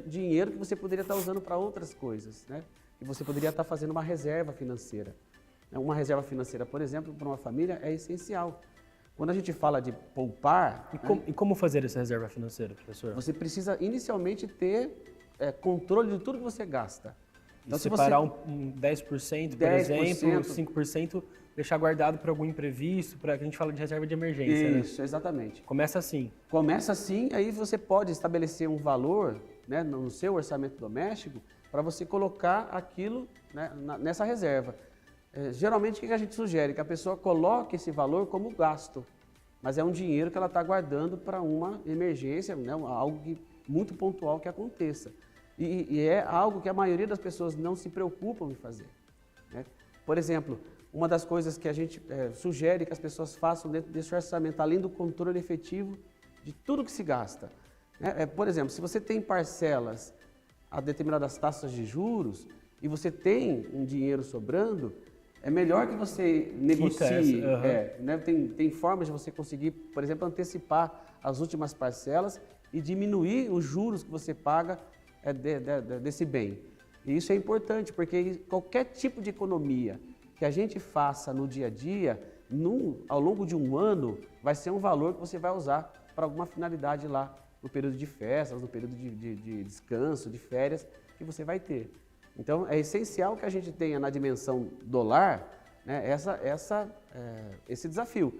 dinheiro que você poderia estar usando para outras coisas, né? E você poderia estar fazendo uma reserva financeira. Uma reserva financeira, por exemplo, para uma família é essencial. Quando a gente fala de poupar... E como fazer essa reserva financeira, professor? Você precisa inicialmente ter controle de tudo que você gasta. Então, separar um 10%, por exemplo, 5%, deixar guardado para algum imprevisto, para que a gente fala de reserva de emergência. Isso, né? Exatamente. Começa assim. Começa assim, aí você pode estabelecer um valor, né, no seu orçamento doméstico para você colocar aquilo, né, nessa reserva. Geralmente, o que a gente sugere? Que a pessoa coloque esse valor como gasto, mas é um dinheiro que ela está guardando para uma emergência, né, algo muito pontual que aconteça. E é algo que a maioria das pessoas não se preocupam em fazer, né? Por exemplo, uma das coisas que a gente sugere que as pessoas façam dentro desse orçamento, além do controle efetivo de tudo que se gasta, né? Por exemplo, se você tem parcelas a determinadas taxas de juros e você tem um dinheiro sobrando, é melhor que você negocie. Né? Tem formas de você conseguir, por exemplo, antecipar as últimas parcelas e diminuir os juros que você paga desse bem. E isso é importante, porque qualquer tipo de economia que a gente faça no dia a dia, ao longo de um ano, vai ser um valor que você vai usar para alguma finalidade lá, no período de festas, no período de descanso, de férias, que você vai ter. Então, é essencial que a gente tenha na dimensão do lar, né, esse desafio.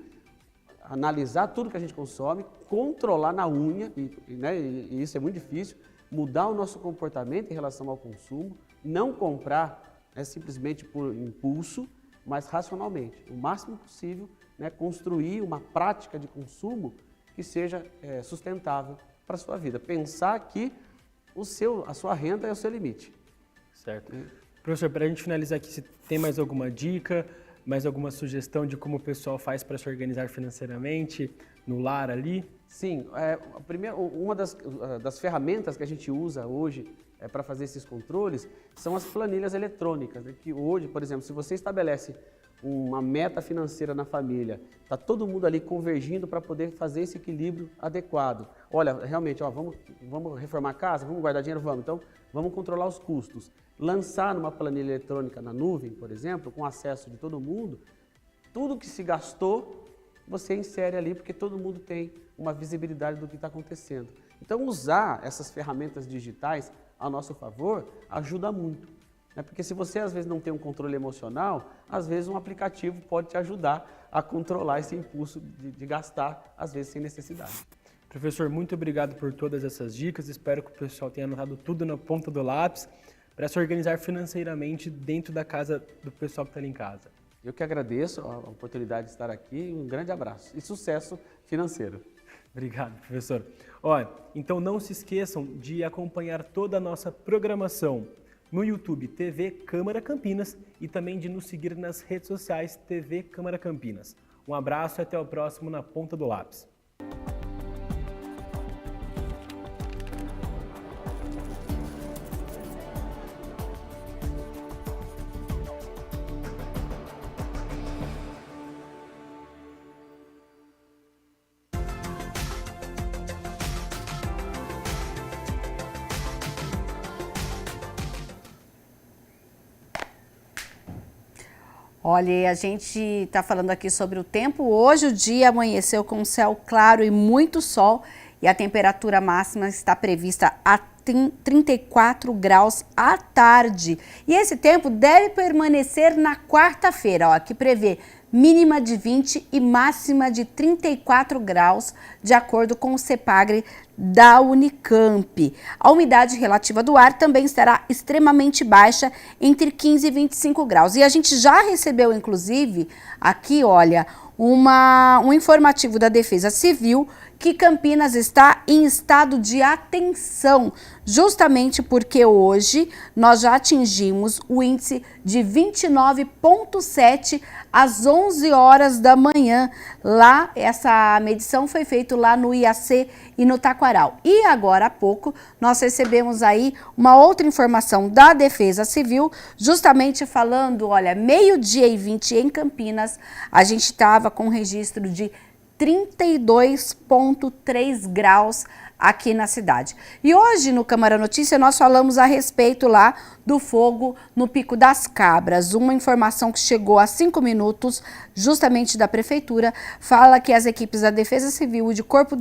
Analisar tudo que a gente consome, controlar na unha, e isso é muito difícil, mudar o nosso comportamento em relação ao consumo, não comprar simplesmente por impulso, mas racionalmente. O máximo possível, né, construir uma prática de consumo que seja sustentável para a sua vida. Pensar que a sua renda é o seu limite. Certo. Professor, para a gente finalizar aqui, se tem mais alguma dica, mais alguma sugestão de como o pessoal faz para se organizar financeiramente no lar ali? Sim, uma das ferramentas que a gente usa hoje para fazer esses controles são as planilhas eletrônicas, né? Que hoje, por exemplo, se você estabelece uma meta financeira na família, está todo mundo ali convergindo para poder fazer esse equilíbrio adequado. Olha, realmente, vamos reformar a casa, vamos guardar dinheiro, vamos. Então, vamos controlar os custos. Lançar numa planilha eletrônica na nuvem, por exemplo, com acesso de todo mundo, tudo que se gastou, você insere ali, porque todo mundo tem uma visibilidade do que está acontecendo. Então, usar essas ferramentas digitais a nosso favor ajuda muito. Porque se você, às vezes, não tem um controle emocional, às vezes um aplicativo pode te ajudar a controlar esse impulso de gastar, às vezes, sem necessidade. Professor, muito obrigado por todas essas dicas. Espero que o pessoal tenha anotado tudo na ponta do lápis para se organizar financeiramente dentro da casa do pessoal que está ali em casa. Eu que agradeço a oportunidade de estar aqui. Um grande abraço e sucesso financeiro. Obrigado, professor. Olha, então não se esqueçam de acompanhar toda a nossa programação no YouTube TV Câmara Campinas e também de nos seguir nas redes sociais TV Câmara Campinas. Um abraço e até o próximo Na Ponta do Lápis. Olha, a gente está falando aqui sobre o tempo. Hoje o dia amanheceu com céu claro e muito sol e a temperatura máxima está prevista a 34 graus à tarde. E esse tempo deve permanecer na quarta-feira, ó, que prevê mínima de 20 e máxima de 34 graus, de acordo com o CEPAGRE da Unicamp. A umidade relativa do ar também estará extremamente baixa, entre 15 e 25 graus. E a gente já recebeu, inclusive, aqui, olha, um informativo da Defesa Civil que Campinas está em estado de atenção, justamente porque hoje nós já atingimos o índice de 29,7 às 11 horas da manhã. Lá, essa medição foi feita lá no IAC e no Taquaral. E agora há pouco nós recebemos aí uma outra informação da Defesa Civil, justamente falando, olha, 12h20 em Campinas, a gente estava com registro de 32,3 graus aqui na cidade. E hoje no Câmara Notícia nós falamos a respeito lá do fogo no Pico das Cabras. Uma informação que chegou há 5 minutos, justamente da Prefeitura, fala que as equipes da Defesa Civil e de Corpo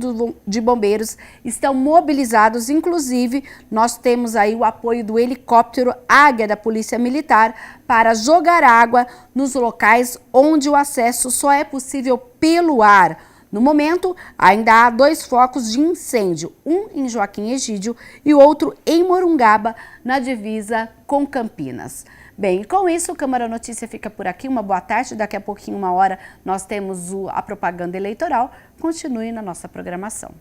de Bombeiros estão mobilizados, inclusive nós temos aí o apoio do helicóptero Águia da Polícia Militar para jogar água nos locais onde o acesso só é possível pelo ar. No momento, ainda há 2 focos de incêndio, um em Joaquim Egídio e o outro em Morungaba, na divisa com Campinas. Bem, com isso, o Câmara Notícia fica por aqui. Uma boa tarde. Daqui a pouquinho, 1 hora, nós temos a propaganda eleitoral. Continue na nossa programação.